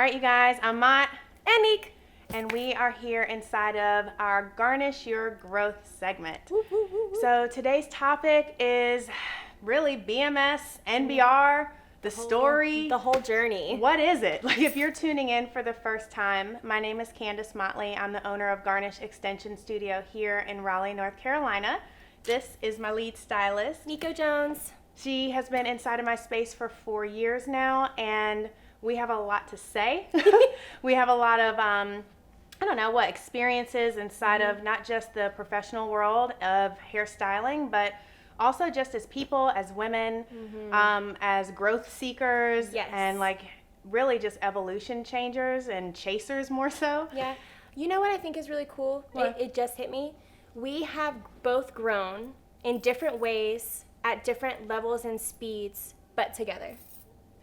right, you guys, I'm Mott and Nick, and we are here inside of our Garnish Your Growth segment. Woo, woo, woo, woo. So today's topic is really BMS, NBR, the story. The whole journey. What is it? Like, if you're tuning in for the first time, my name is Candice Motley. I'm the owner of Garnish Extension Studio here in Raleigh, North Carolina. This is my lead stylist, Niko Jones. She has been inside of my space for 4 years now, and we have a lot to say. We have a lot of, experiences inside of not just the professional world of hairstyling, but also just as people, as women, as growth seekers, Yes. and like really just evolution changers and chasers more so. Yeah. You know what I think is really cool? What? It just hit me. We have both grown in different ways at different levels and speeds, but together.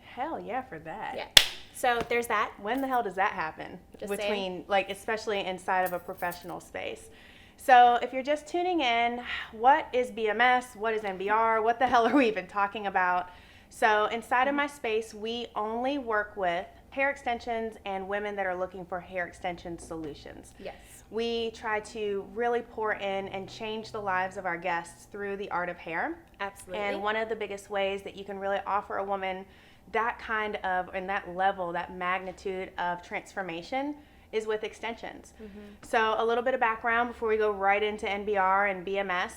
Hell yeah for that. Yeah. So there's that. When the hell does that happen? Just Between, saying. like, especially inside of a professional space. So if you're just tuning in, what is BMS? What is NBR? What the hell are we even talking about? So inside of my space, we only work with hair extensions and women that are looking for hair extension solutions. Yes. We try to really pour in and change the lives of our guests through the art of hair. Absolutely. And one of the biggest ways that you can really offer a woman that kind of, and that level, that magnitude of transformation is with extensions. So a little bit of background before we go right into NBR and BMS.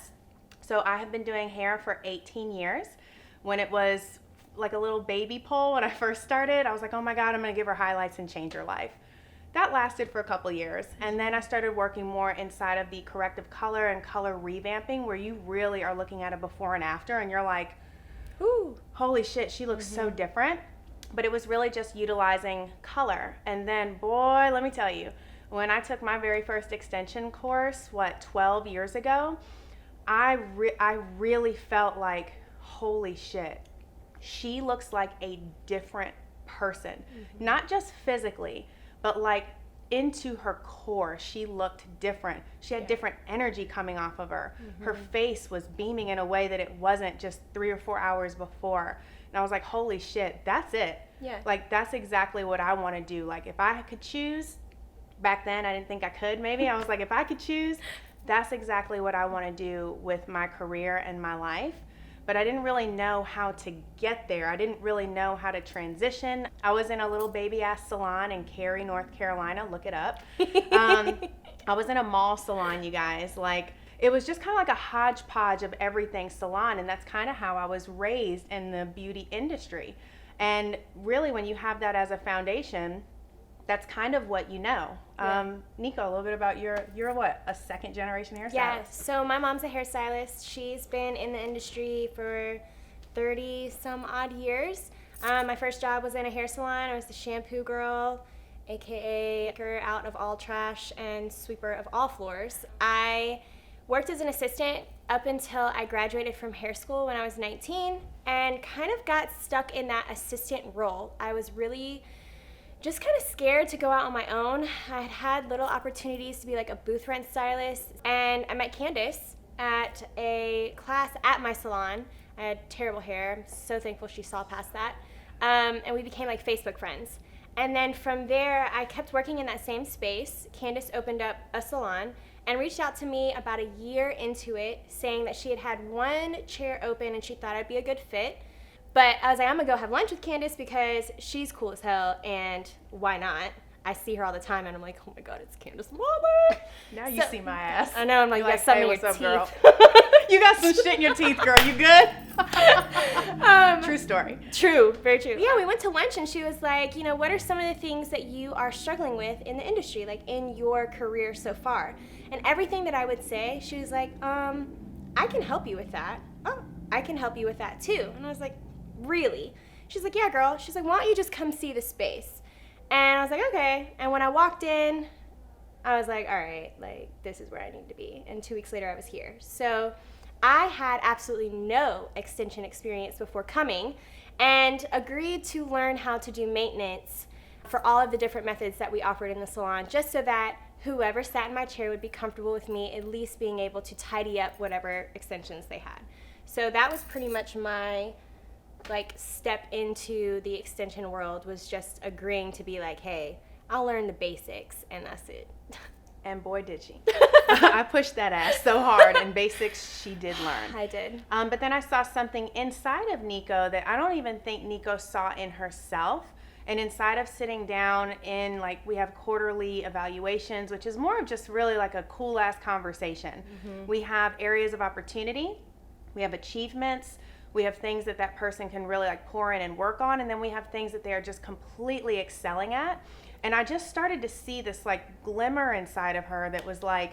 So I have been doing hair for 18 years. When it was like a little baby pole when I first started, I was like, oh my God, I'm gonna give her highlights and change her life. That lasted for a couple years, and then I started working more inside of the corrective color and color revamping, where you really are looking at a before and after, and you're like, Ooh. holy shit, she looks so different. But it was really just utilizing color. And then, boy, let me tell you, when I took my very first extension course, 12 years ago, I really felt like, holy shit, she looks like a different person. Not just physically, but like into her core, she looked different. She had different energy coming off of her. Her face was beaming in a way that it wasn't just 3 or 4 hours before. And I was like, holy shit, that's it. Yeah. Like, that's exactly what I want to do. Like, if I could choose, back then I didn't think I could maybe. I was like, if I could choose, that's exactly what I want to do with my career and my life. But I didn't really know how to get there. I didn't really know how to transition. I was in a little baby ass salon in Cary, North Carolina. Look it up. I was in a mall salon, you guys. Like, it was just kind of like a hodgepodge of everything salon, and that's kind of how I was raised in the beauty industry. And really, when you have that as a foundation, that's kind of what you know. Yeah. Niko, a little bit about you're what, a second generation hairstylist? Yeah, so my mom's a hairstylist. She's been in the industry for 30 some odd years. My first job was in a hair salon. I was the shampoo girl, aka picker out of all trash and sweeper of all floors. I worked as an assistant up until I graduated from hair school when I was 19 and kind of got stuck in that assistant role. I was really just kind of scared to go out on my own. I had had little opportunities to be like a booth rent stylist, and I met Candice at a class at my salon. I had terrible hair. I'm so thankful she saw past that. And we became like Facebook friends. And then from there, I kept working in that same space. Candice opened up a salon and reached out to me about a year into it, saying that she had had one chair open and she thought I'd be a good fit. But I was like, I'm gonna go have lunch with Candice because she's cool as hell, and why not? I see her all the time, and I'm like, oh my God, it's Candice Motley. Now you see my ass. I know, I'm like, You're you got something hey, in your what's up, teeth. girl? You got some shit in your teeth, girl. You good? True story. True, very true. Yeah, we went to lunch, and she was like, you know, what are some of the things that you are struggling with in the industry, like in your career so far? And everything that I would say, she was like, I can help you with that. Oh, I can help you with that too. And I was like, really? She's like, yeah, girl. She's like, why don't you just come see the space? And I was like, okay. And when I walked in, I was like, all right, like, this is where I need to be. And 2 weeks later, I was here. So I had absolutely no extension experience before coming and agreed to learn how to do maintenance for all of the different methods that we offered in the salon, just so that whoever sat in my chair would be comfortable with me at least being able to tidy up whatever extensions they had. So that was pretty much my like step into the extension world was just agreeing to be like, hey, I'll learn the basics, and that's it. And boy, did she. I pushed that ass so hard, and basics she did learn. I did. But then I saw something inside of Niko that I don't even think Niko saw in herself. And inside of sitting down in, like, we have quarterly evaluations, which is more of just really like a cool ass conversation. We have areas of opportunity, we have achievements, we have things that that person can really like pour in and work on, and then we have things that they are just completely excelling at. And I just started to see this like glimmer inside of her that was like,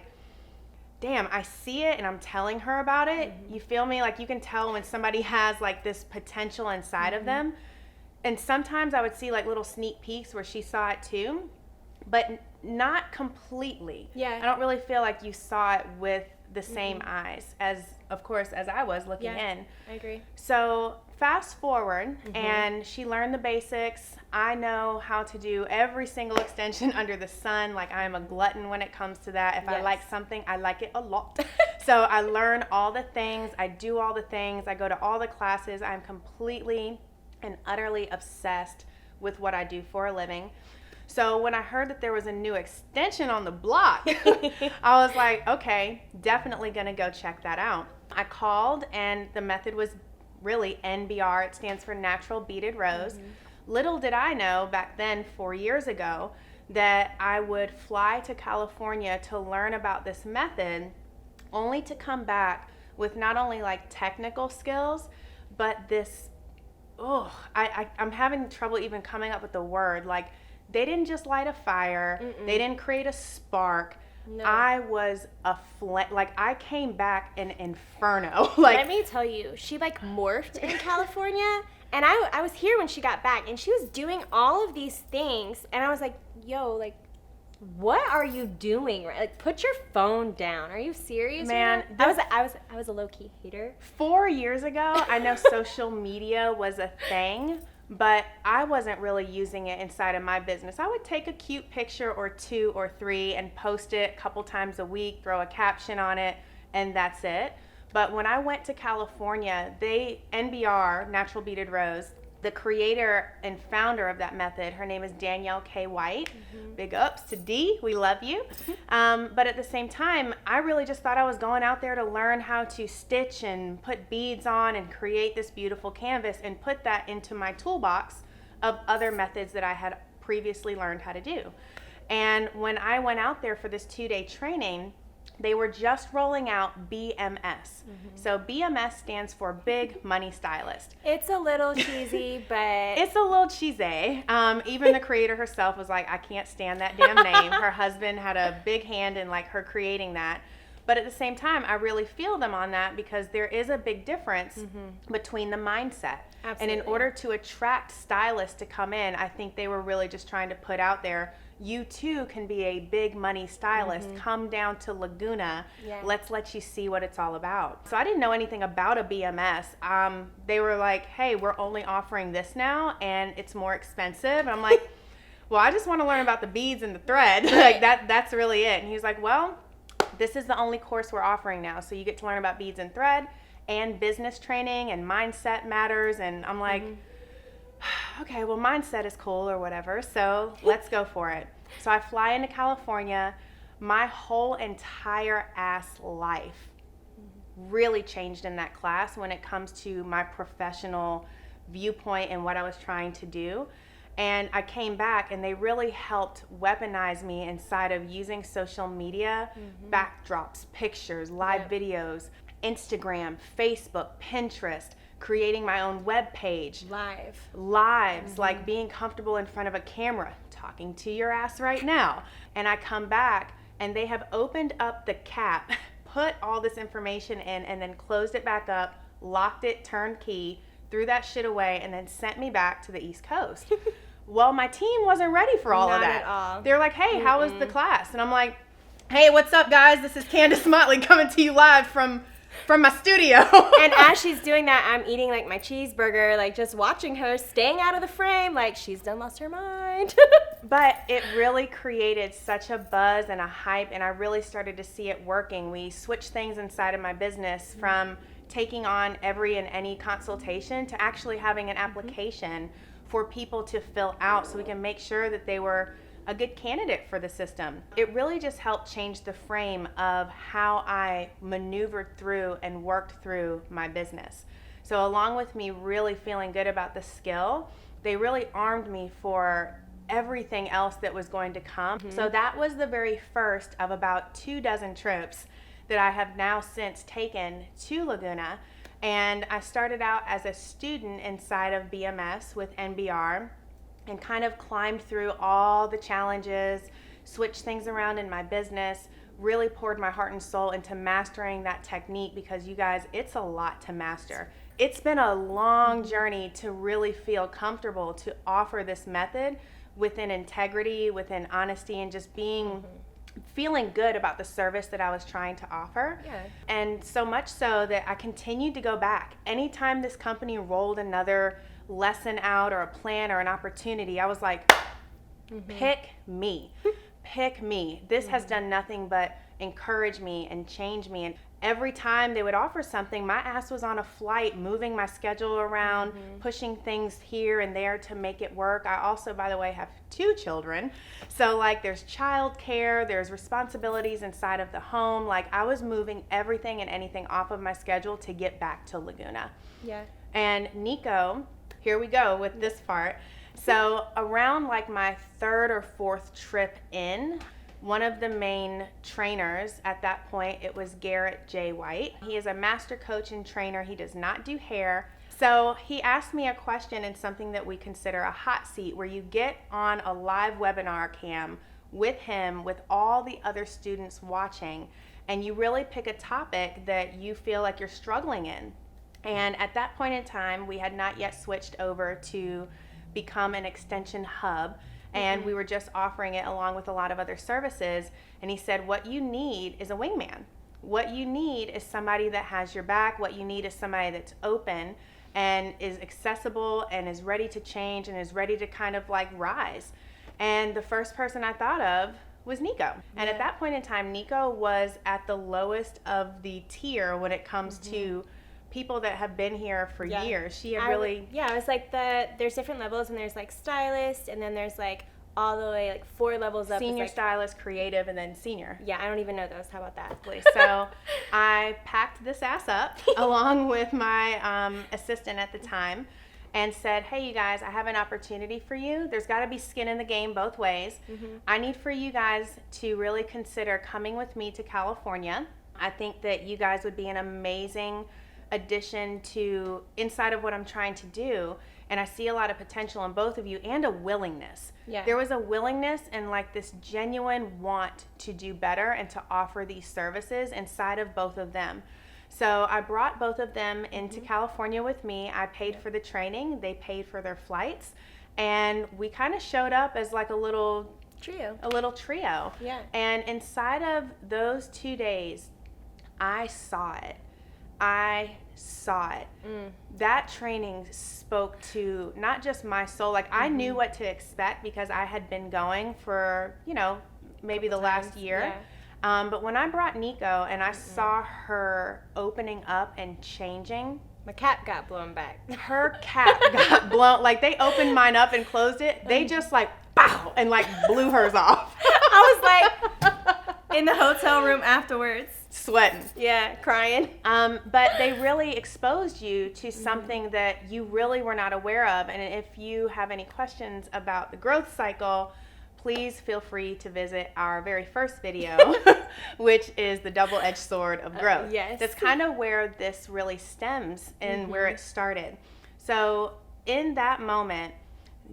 damn, I see it and I'm telling her about it. You feel me? Like, you can tell when somebody has like this potential inside of them. And sometimes I would see like little sneak peeks where she saw it too, but not completely. Yeah. I don't really feel like you saw it with the same eyes as, of course, as I was looking in. I agree. So fast forward, and she learned the basics. I know how to do every single extension under the sun. Like, I am a glutton when it comes to that. If I like something, I like it a lot. So I learn all the things. I do all the things. I go to all the classes. I'm completely and utterly obsessed with what I do for a living. So when I heard that there was a new extension on the block, I was like, okay, definitely gonna go check that out. I called, and the method was really NBR. It stands for Natural Beaded Rows. Little did I know back then, 4 years ago, that I would fly to California to learn about this method, only to come back with not only like technical skills, but this, I'm having trouble even coming up with the word. Like, they didn't just light a fire. They didn't create a spark. No. I was like, I came back an inferno. Like, let me tell you, she like morphed in California, and I was here when she got back, and she was doing all of these things, and I was like, yo, like, what are you doing? Like, put your phone down. Are you serious? Man, I was a low-key hater. 4 years ago, I know social media was a thing, but I wasn't really using it inside of my business. I would take a cute picture or 2 or 3 and post it a couple times a week, throw a caption on it, and that's it. But when I went to California, NBR, Natural Beaded Rows, the creator and founder of that method, her name is Danielle K. White. Big ups to D, we love you. But at the same time, I really just thought I was going out there to learn how to stitch and put beads on and create this beautiful canvas and put that into my toolbox of other methods that I had previously learned how to do. And when I went out there for this 2-day training, they were just rolling out BMS. So BMS stands for Big Money Stylist. It's a little cheesy, but... It's a little cheesy. Even the creator herself was like, I can't stand that damn name. Her husband had a big hand in like her creating that. But at the same time, I really feel them on that, because there is a big difference between the mindset. Absolutely. And in order to attract stylists to come in, I think they were really just trying to put out there, you too can be a big money stylist. Come down to Laguna. Let's let you see what it's all about. So I didn't know anything about a BMS. They were like, hey, we're only offering this now, and it's more expensive. And I'm like, well, I just want to learn about the beads and the thread. Like, that's really it. And he was like, well, this is the only course we're offering now. So you get to learn about beads and thread and business training and mindset matters. And I'm like, okay, well, mindset is cool or whatever, so let's go for it. So I fly into California. My whole entire ass life really changed in that class when it comes to my professional viewpoint and what I was trying to do. And I came back, and they really helped weaponize me inside of using social media, backdrops, pictures, live videos, Instagram, Facebook, Pinterest, creating my own web page. Lives, like being comfortable in front of a camera, talking to your ass right now. And I come back, and they have opened up the cap, put all this information in, and then closed it back up, locked it, turned key, threw that shit away, and then sent me back to the East Coast. Well, my team wasn't ready for all of that. Not at all. They're like, hey, how was the class? And I'm like, hey, what's up, guys? This is Candice Motley coming to you live from my studio. And as she's doing that, I'm eating like my cheeseburger, like just watching her, staying out of the frame, like she's done lost her mind. But it really created such a buzz and a hype, and I really started to see it working. We switched things inside of my business from taking on every and any consultation to actually having an application for people to fill out so we can make sure that they were a good candidate for the system. It really just helped change the frame of how I maneuvered through and worked through my business. So along with me really feeling good about the skill, they really armed me for everything else that was going to come. So that was the very first of about 24 trips that I have now since taken to Laguna. And I started out as a student inside of BMS with NBR and kind of climbed through all the challenges, switched things around in my business, really poured my heart and soul into mastering that technique because you guys, it's a lot to master. It's been a long journey to really feel comfortable to offer this method within integrity, within honesty, and just being feeling good about the service that I was trying to offer. Yeah. And so much so that I continued to go back. Anytime this company rolled another lesson out or a plan or an opportunity, I was like, pick me. Pick me. This has done nothing but encourage me and change me. And every time they would offer something, my ass was on a flight, moving my schedule around, pushing things here and there to make it work. I also, by the way, have 2 children. So like there's childcare, there's responsibilities inside of the home. Like I was moving everything and anything off of my schedule to get back to Laguna. Yeah. And Niko, here we go with this part. So around like my 3rd or 4th trip in, one of the main trainers at that point, it was Garrett J. White. He is a master coach and trainer. He does not do hair. So he asked me a question in something that we consider a hot seat, where you get on a live webinar cam with him, with all the other students watching, and you really pick a topic that you feel like you're struggling in. And at that point in time, we had not yet switched over to become an extension hub. And we were just offering it along with a lot of other services. And he said, what you need is a wingman. What you need is somebody that has your back. What you need is somebody that's open and is accessible and is ready to change and is ready to kind of like rise. And the first person I thought of was Niko. And at that point in time, Niko was at the lowest of the tier when it comes to people that have been here for years. She had really... Yeah, it was like there's different levels, and there's like stylist, and then there's like all the way like 4 levels up. Senior like, stylist, creative, and then senior. Yeah, I don't even know those. How about that? So I packed this ass up along with my assistant at the time and said, hey, you guys, I have an opportunity for you. There's got to be skin in the game both ways. I need for you guys to really consider coming with me to California. I think that you guys would be an amazing addition to inside of what I'm trying to do, and I see a lot of potential in both of you and a willingness. There was a willingness and like this genuine want to do better and to offer these services inside of both of them. So I brought both of them into California with me. I paid for the training, they paid for their flights, and we kind of showed up as like a little trio. Yeah. And inside of those 2 days, I saw it. That training spoke to not just my soul. Like I knew what to expect because I had been going for, maybe the last year. But when I brought Niko and I saw her opening up and changing, my cap got blown back. Her cap got blown. Like they opened mine up and closed it. They just like, pow, and like blew hers off. I was like in the hotel room afterwards. Sweating. Yeah, crying. But they really exposed you to something that you really were not aware of. And if you have any questions about the growth cycle, please feel free to visit our very first video, which is the double-edged sword of growth. Yes. That's kind of where this really stems and where it started. So in that moment,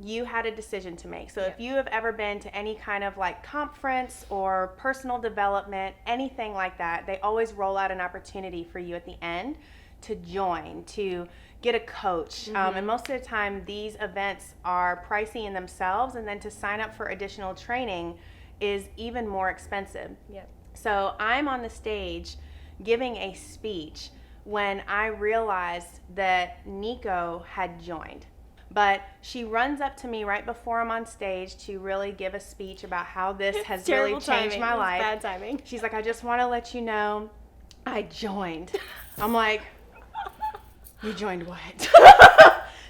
you had a decision to make. So if you have ever been to any kind of like conference or personal development, anything like that, they always roll out an opportunity for you at the end to join, to get a coach. And most of the time these events are pricey in themselves, and then to sign up for additional training is even more expensive. So I'm on the stage giving a speech when I realized that Niko had joined. But she runs up to me right before I'm on stage to really give a speech about how this has really changed my life. Bad timing. She's like, I just want to let you know I joined. I'm like, You joined what?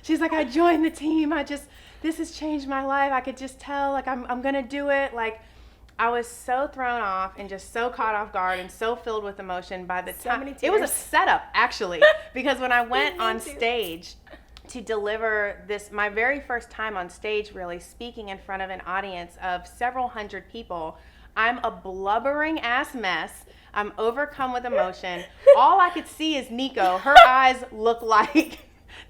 She's like, I joined the team. This has changed my life. I could just tell, like, I'm going to do it. Like, I was so thrown off and just so caught off guard and so filled with emotion by the time. It was a setup, actually, because when I went on stage to deliver this, my very first time on stage, really speaking in front of an audience of several hundred people, I'm a blubbering ass mess. I'm overcome with emotion. All I could see is Niko. Her eyes look like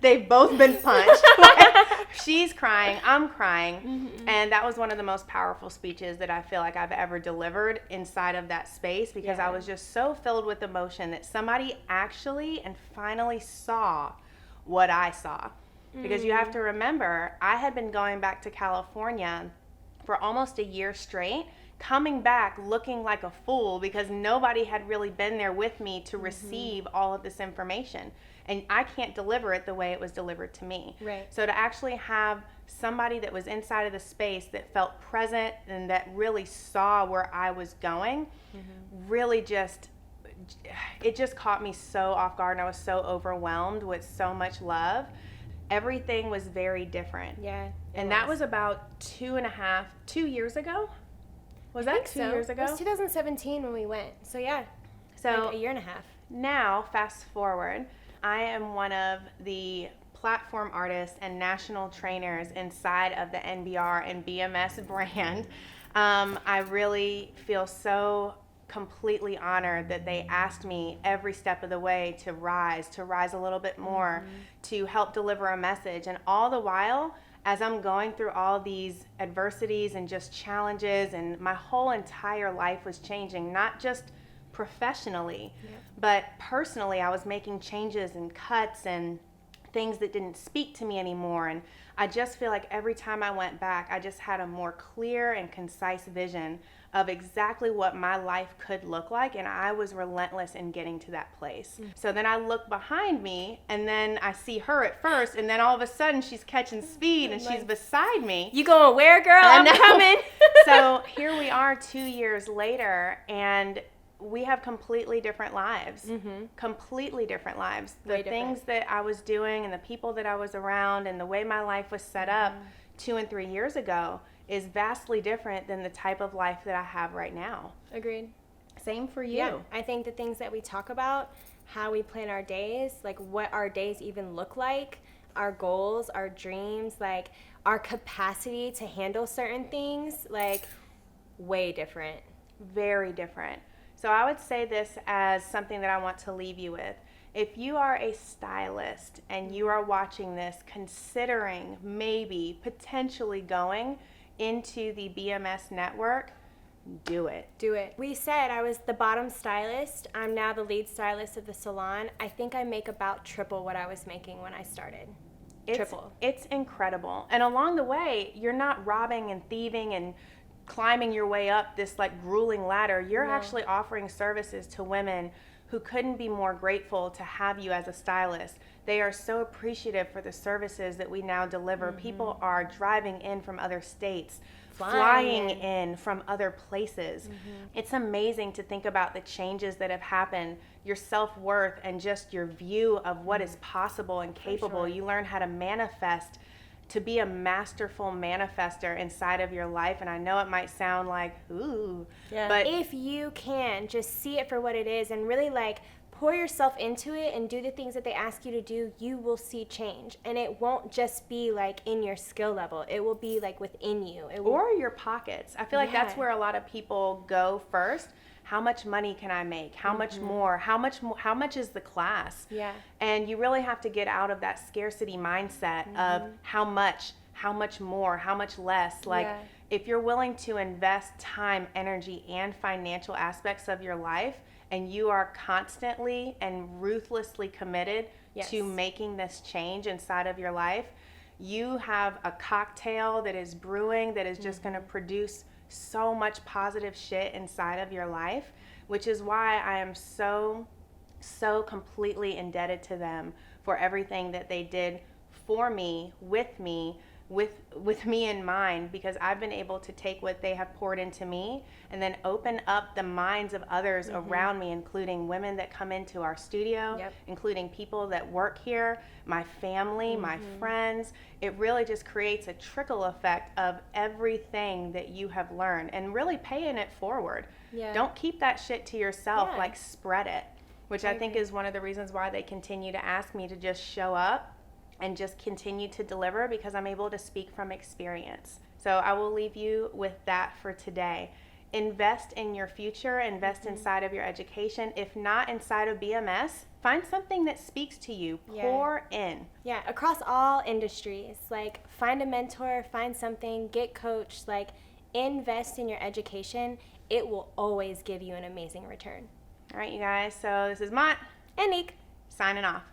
they've both been punched. Like, she's crying, I'm crying. Mm-hmm. And that was one of the most powerful speeches that I feel like I've ever delivered inside of that space, because I was just so filled with emotion that somebody actually and finally saw what I saw. Because you have to remember, I had been going back to California for almost a year straight, coming back looking like a fool because nobody had really been there with me to receive all of this information. And I can't deliver it the way it was delivered to me. Right. So to actually have somebody that was inside of the space that felt present and that really saw where I was going, really it just caught me so off guard, and I was so overwhelmed with so much love. Everything was very different. Yeah. And that was about 2 years ago? Was that 2 years ago? It was 2017 when we went. So yeah, so like a year and a half. Now, fast forward, I am one of the platform artists and national trainers inside of the NBR and BMS brand. I really feel so completely honored that they asked me every step of the way to rise a little bit more, to help deliver a message. And all the while, as I'm going through all these adversities and just challenges, and my whole entire life was changing, not just professionally, but personally. I was making changes and cuts and things that didn't speak to me anymore. And I just feel like every time I went back, I just had a more clear and concise vision of exactly what my life could look like, and I was relentless in getting to that place. So then I look behind me, and then I see her at first, and then all of a sudden she's catching speed and she's beside me. You going where, girl? I'm coming. So here we are 2 years later, and we have completely different lives. Completely different lives. The things that I was doing and the people that I was around and the way my life was set up 2 and 3 years ago is vastly different than the type of life that I have right now. Agreed. Same for you. Yeah, I think the things that we talk about, how we plan our days, like what our days even look like, our goals, our dreams, like our capacity to handle certain things, like way different. Very different. So I would say this as something that I want to leave you with. If you are a stylist and you are watching this, considering maybe potentially going into the BMS network, do it. Do it. We said I was the bottom stylist. I'm now the lead stylist of the salon. I think I make about triple what I was making when I started. Triple. It's incredible. And along the way, you're not robbing and thieving and climbing your way up this like grueling ladder. You're actually offering services to women who couldn't be more grateful to have you as a stylist. They are so appreciative for the services that we now deliver. People are driving in from other states, flying in from other places. It's amazing to think about the changes that have happened, your self-worth, and just your view of what is possible and capable. You learn how to manifest, to be a masterful manifester inside of your life. And I know it might sound like, ooh, but if you can just see it for what it is and really like pour yourself into it and do the things that they ask you to do, you will see change. And it won't just be like in your skill level. It will be like within you. Or your pockets. I feel like that's where a lot of people go first. How much money can I make? How much more? How much is the class? Yeah. And you really have to get out of that scarcity mindset of how much more, how much less. Like if you're willing to invest time, energy, and financial aspects of your life, and you are constantly and ruthlessly committed to making this change inside of your life, you have a cocktail that is brewing that is just going to produce so much positive shit inside of your life, which is why I am so completely indebted to them for everything that they did for me, with me, with me in mind, because I've been able to take what they have poured into me and then open up the minds of others around me, including women that come into our studio, including people that work here, my family, my friends. It really just creates a trickle effect of everything that you have learned and really paying it forward. Don't keep that shit to yourself, like spread it, which I think is one of the reasons why they continue to ask me to just show up and just continue to deliver, because I'm able to speak from experience. So I will leave you with that for today. Invest in your future, invest inside of your education. If not inside of BMS, find something that speaks to you, pour in. Yeah, across all industries, like find a mentor, find something, get coached, like invest in your education. It will always give you an amazing return. All right, you guys, so this is Mott and Nick signing off.